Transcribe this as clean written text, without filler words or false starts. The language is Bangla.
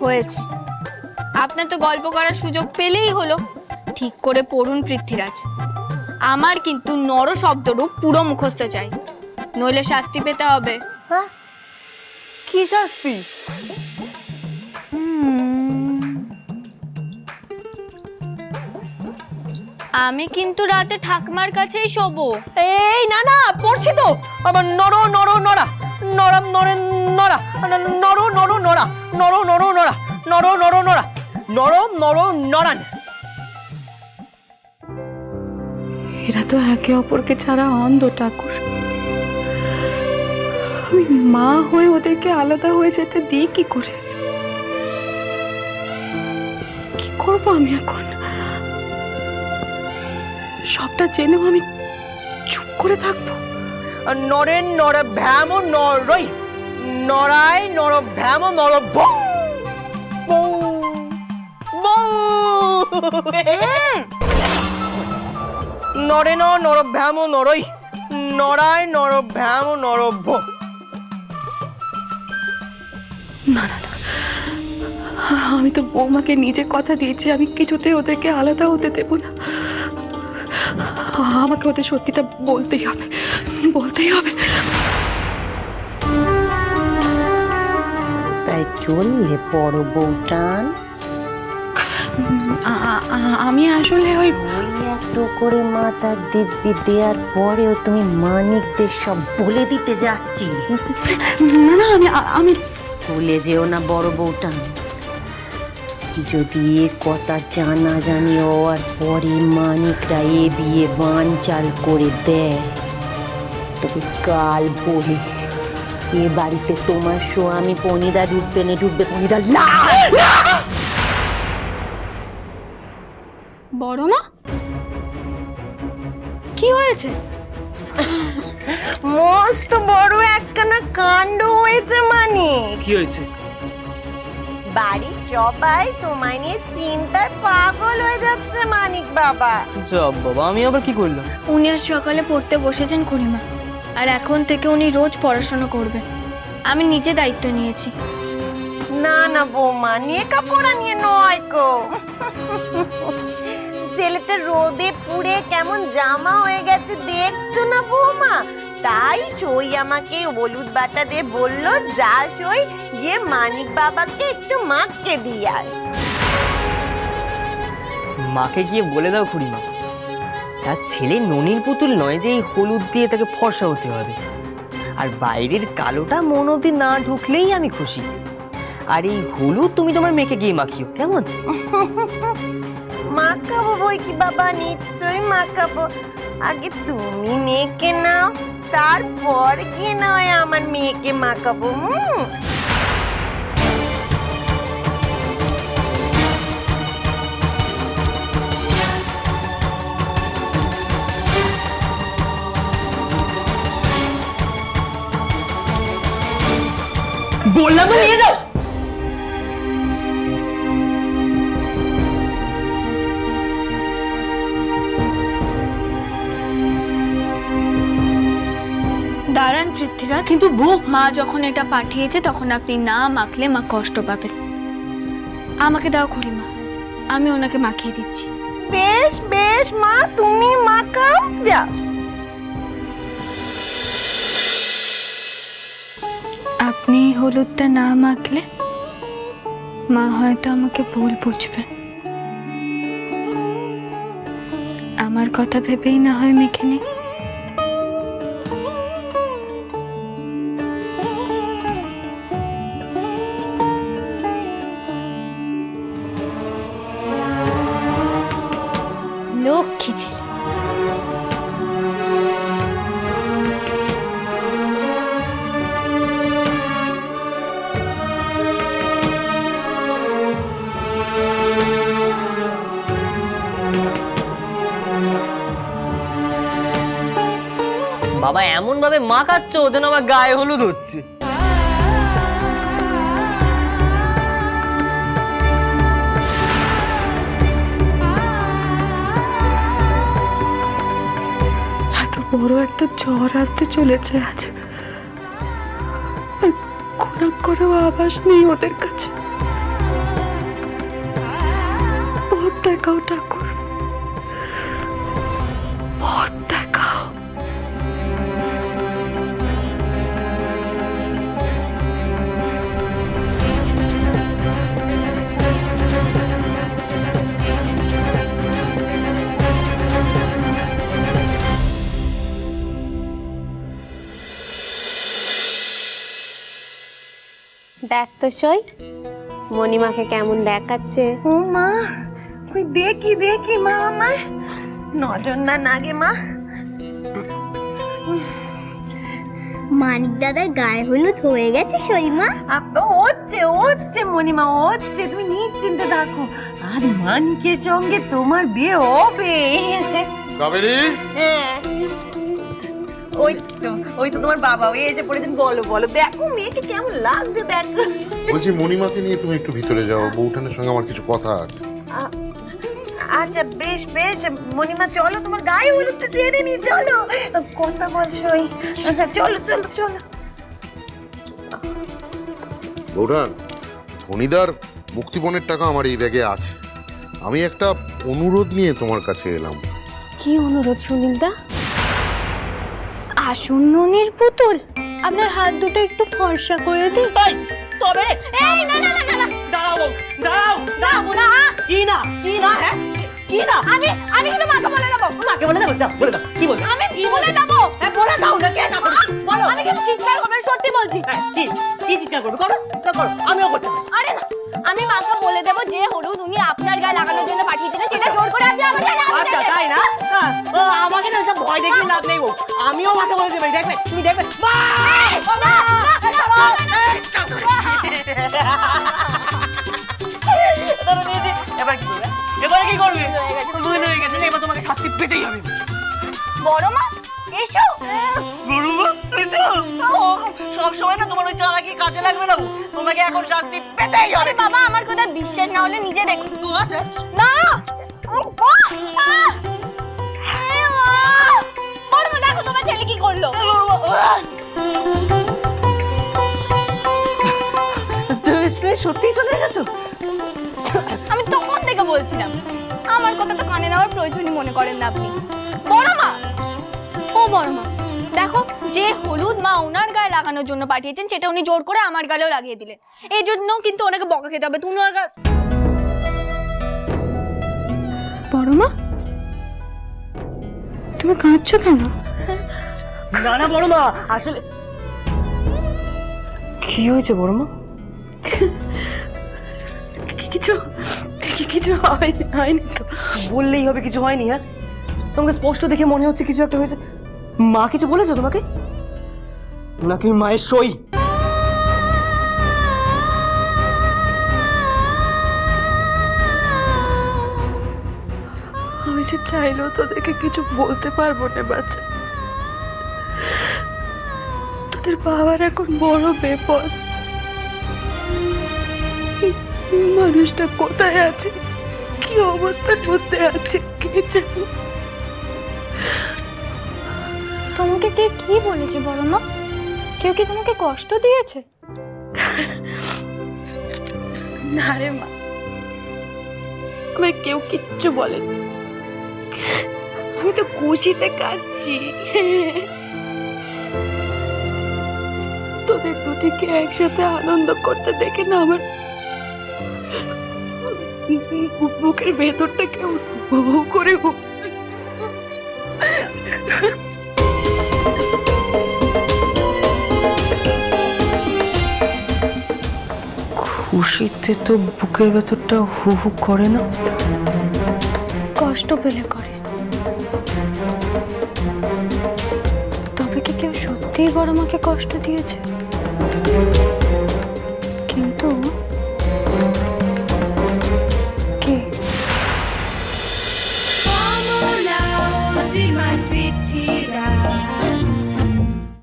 হয়েছে, আপনার তো গল্প করার সুযোগ পেলেই হলো। ঠিক করে পড়ুন পৃথ্বীরাজ, আমার কিন্তু নর শব্দরূপ পুরো মুখস্থ চাই, নইলে শাস্তি পেতে হবে। হ্যাঁ, কি শাস্তি? আমি কিন্তু রাতে ঠাকুমার কাছেই শোবো। এই না না, পড়ছি তো। আবার নর নর নরা, নরম নরে নরা, নর নর নরা, নর নর নরা, নর নর নরা, নরম নর নরান। এরা তো একে অপরকে ছাড়া অন্ধ ঠাকুর। আমি মা হয়ে ওদেরকে আলাদা হয়ে যেতে দিই কি করে? কি করবো আমি এখন? সবটা জেনেও আমি চুপ করে থাকবো? নরেন নর ভ্যাম নরই, নরাই নর ভ্যাম নর বৌ বৌ বৌ। নরেন নর ভ্যাম নরই, নরাই নর ভ্যাম নর বৌ। না না না, আমি তো বৌমাকে নিজে কথা দিয়েছি আমি কিছুতেই ওদেরকে আলাদা হতে দেব না। আমাকে ওদের সত্যিটা বলতেই হবে, বলতেই হবে। তাই চললে বড় বউটান? আমি আসলে ওই এত করে মাথার দিব্যি দেওয়ার পরেও তুমি মানিকদের সব বলে দিতে যাচ্ছি? না না, আমি ভুলে যেও না বড় বউটান, যদি এ কথা জানা জানি হওয়ার পরে মানিকরা এ বিয়ে বানচাল করে দেয়, তবে কাল বলে এ বাড়িতে তোমার স্বামী পনিদা ঢুকবে না, ঢুকবে পনিদা লাল। বড় মা, কি হয়েছে? মস্ত বড় একখানা কাণ্ড হয়েছে। মানে কি হয়েছে? বাড়ির সবাই তোমায় নিয়ে চিন্তায় পাগল হয়ে যাচ্ছে মানিক বাবা। সব বাবা, আমি আবার কি করলাম? উনি আজ সকালে পড়তে বসেছেন খুড়িমা, আর এখন থেকে উনি রোজ পড়াশোনা করবেন। আমি নিজে দায়িত্ব নিয়েছি। না না বৌমা, লেখাপড়া নিয়ে নয় গো। ছেলেটা রোদে পুড়ে কেমন জামা হয়ে গেছে দেখছো না বৌমা? তাই সই আমাকে হলুদ বাটা দিয়ে বললো, যা সই গিয়ে মানিক বাবাকে একটু মাখকে দিয়ে আয়। মাকে গিয়ে বলে দাও খুড়িমা, তার ছেলে ননির পুতুল নয় যে এই হলুদ দিয়ে তাকে ফর্সা হতে হবে। আর বাইরের কালোটা মন অবধি না ঢুকলেই আমি খুশি। আর এই হলুদ তুমি তোমার মেয়েকে গিয়ে মাখিও, কেমন? মাখাবো বই কি বাবা, নিশ্চয়ই মাখাবো। আগে তুমি মেয়েকে নাও, তারপর গিয়ে নয় আমার মেয়েকে মাখাবো। বললাম তো নিয়ে যাও। দাঁড়ান পৃথ্বীরাজ, কিন্তু বউ, মা যখন এটা পাঠিয়েছে তখন আপনি না মাখলে মা কষ্ট পাবেন। আমাকে দাও খুড়িমা, আমি ওনাকে মাখিয়ে দিচ্ছি। বেশ বেশ মা, তুমি মাখাও। যা। আপনি হলুদটা না মাখলে মা হয়তো আমাকে ভুল বুঝবেন। আমার কথা ভেবেই না হয় মেখে নিই। লক্ষ্মী ছেলে। বাবা এমন ভাবে মাখাচ্ছ যেন আমার গায়ে হলুদ হচ্ছে। এত বড় একটা ঝড় আসতে চলেছে আজ, আর কোন করেও আভাস নেই ওদের কাছে। দেখাও ঠাকুর, পথ দেখাও। দেখ তো সই মণিমাকে কেমন দেখাচ্ছে। ও মা, ওই দেখি দেখি মা, আমার নজর না লাগে মা। মানিক দাদার গায়ে হলুদ হয়ে গেছে সইমা। হচ্ছে হচ্ছে মণিমা, হচ্ছে, তুমি নিশ্চিন্তে থাকো। আর মানিকের সঙ্গে তোমার বিয়ে হবে। কাবেরী, হ্যাঁ, ওই তো তোমার বাবা, ওই এসে পড়েছেন। বলো বলো, দেখো মেয়েকে কেমন লাগছে দেখো। বলছি মণিমাকে নিয়ে তুমি একটু ভিতরে যাও, বউঠানের সঙ্গে আমার কিছু কথা আছে। আচ্ছা বেশ বেশ মণিমা, চলো তোমার গায়ে হলুদটা টেনে নি, চলো কথা বলছই। চলো চলো চলো। বউঠান, ধনীদার মুক্তিপণের টাকা আমার এই ব্যাগে আছে। আমি একটা অনুরোধ নিয়ে তোমার কাছে এলাম। কি অনুরোধ সুনীল দা? আসুন ননির পুতুল, আপনার হাত দুটো একটু ফর্সা করে দিন। তবে রে, এই না না না না না, দাঁড়াও বউ, দাঁড়াও দাঁড়াও। না কি না কি না, হ্যাঁ কি না? আমি কিন্তু মাকে বলে দেবো। মাকে বলে দাও, দাও বলে দাও। কি বলবে? আমি বলে দেবো। হ্যাঁ বলে দাও না, কে না করবে? বলো। আমি কিন্তু চিৎকার করবেন, সত্যি বলছি। হ্যাঁ, কি কি চিৎকার করবে? করো না, করো, আমিও করতে পারি। আরে না, আমি মাকে বলে দেবো যে হলুদ উনি আপনার গায়ে লাগানোর জন্য পাঠিয়েছিলেন, সেটা জোর করে আপনি আমার গায়ে লাগাতে আচ্ছা চাইছেন। তাই না? হ্যাঁ, ও, আমাকে না এসব ভয় দেখিয়ে লাভ নেই বউ। আমিও মাকে বলে দেবো, দেখবে তুমি দেখবে। এবার কি করবে? এবারে কি করবে? ভুল হয়ে গেছে, এবার তোমাকে শাস্তি পেতেই হবে। বড় মা এসো। সব সময় না তোমার ওই চালাকি কাজে লাগবে না, তোমাকে এখন শাস্তি পেতেই হবে। আরে বাবা, আমার কথা বিশ্বাস না হলে নিজে দেখো। না বড় মা, দেখো তোমার ছেলে কি করলো। সত্যি চলে গেছো? আমি তখন থেকে বলছিলাম, আমার কথা তো কানে নেওয়ার প্রয়োজনই মনে করেন না আপনি। বড় মা, ও বড় মা, দেখো যে হলুদ মা ওনার গায়ে লাগানোর জন্য পাঠিয়েছেন, সেটা উনি জোর করে আমার গালেও লাগিয়ে দিলেন। এই জন্য কিন্তু ওনাকে বকা খেতে হবে। তুমি ওর বড় মা, তুমি কাঁদছো কেন? না না বড় মা, আসলে কি হয়েছে বড় মা? কিছু কিছু হয়নি তো। বললেই হবে কিছু হয়নি? হ্যাঁ, তোমাকে স্পষ্ট দেখে মনে হচ্ছে কিছু একটা হয়েছে। মা কিছু বলেছে তোমাকে? নাকি মায়ের সই? আমি যে চাইলেও তোদেরকে কিছু বলতে পারবো না বাচ্চা। তোদের বাবার এখন বড় বিপদ। মানুষটা কোথায় আছে, কি অবস্থার মধ্যে আছে কে জানে। তোমাকে কে কি বলেছে বড় মা? কেউ কি তোমাকে কষ্ট দিয়েছে? না রে মা, আমায় কেউ কিচ্ছু বলেনি। আমি তো খুশিতে কাঁদছি। তোদের দুটিকে একসাথে আনন্দ করতে দেখে না আমার বুকের ভেতরটা কেমন করে খুশিতে তো বুকের ভেতরটা হু হু করে না? কষ্ট পেলে করে। তবে কি কেউ সত্যিই বড় মাকে কষ্ট দিয়েছে?